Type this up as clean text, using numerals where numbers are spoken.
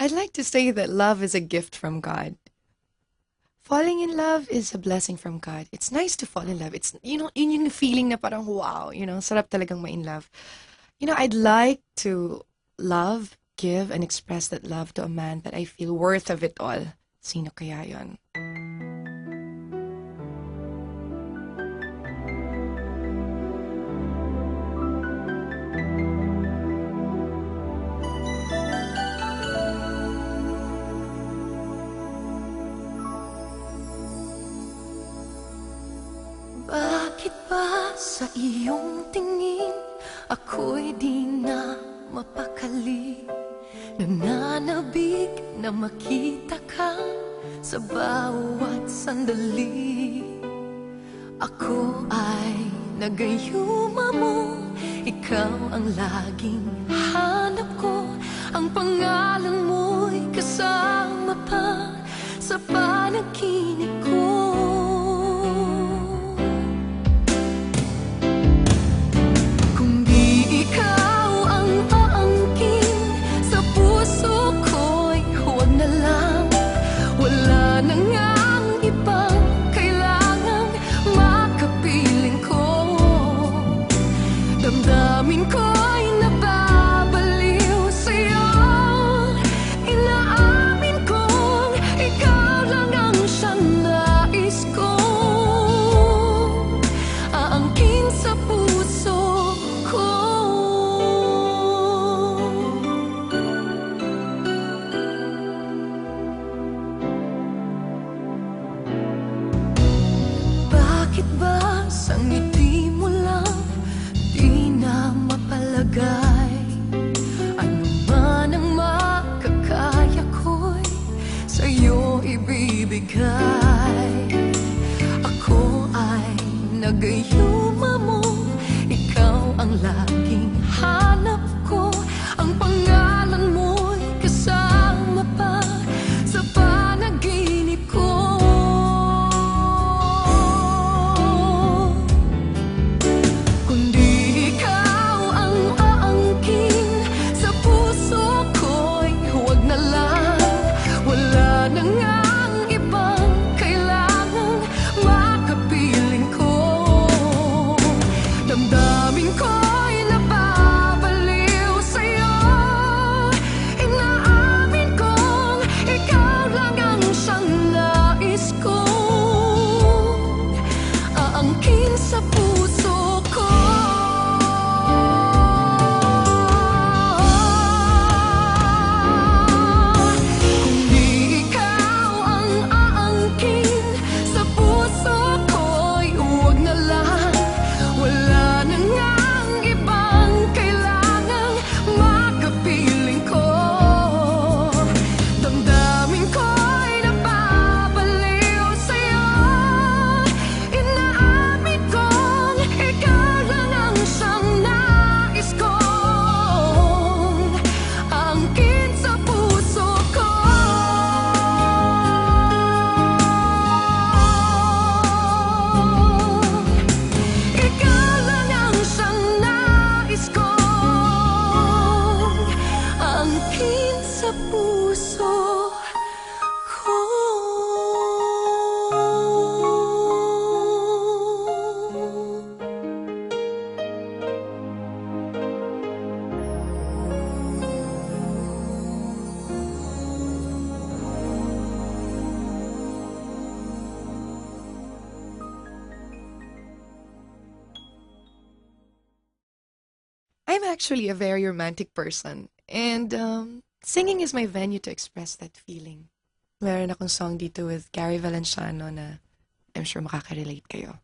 I'd like to say that love is a gift from God. Falling in love is a blessing from God. It's nice to fall in love. It's, yun yung feeling na parang wow, sarap talagang ma-in love. I'd like to love, give, and express that love to a man that I feel worth of it all. Sino kaya yon? Bakit ba sa iyong tingin ako'y di na mapakali? Nananabik na makita ka sa bawat sandali. Ako ay nagayuma mo, ikaw ang laging hanap ko. Ang pangalan mo'y kasama pa sa panaginip ko. Damdamin ko'y nababaliw sa'yo. Inaamin kong ikaw lang ang siyang nais ko. Aangkin sa puso ko. Bakit ba sa ngiti mo lang ano man ang makakaya ko'y sa'yo ibibigay. Ako ay nagayuma mo, ikaw ang laging hanap ko. Ang pangalan mo'y kasama pa sa panaginip ko. Damdamin ko'y nababaliw sa'yo. Inaamin kong ikaw lang ang siyang nais ko. Aangkin sa puso ko. Kung di ikaw ang aangkin sa puso ko'y huwag na lang. Wala na ngang ibang kailangang makapiling ko. Damdamin ko'y nababaliw sa'yo. Inaamin kong ikaw lang ang siyang nais kong aangkin sa puso ko. Ikaw lang ang siyang nais kong aangkin sa puso ko. I'm actually a very romantic person. And singing is my venue to express that feeling. Meron akong song dito with Gary Valenciano na I'm sure makaka-relate kayo.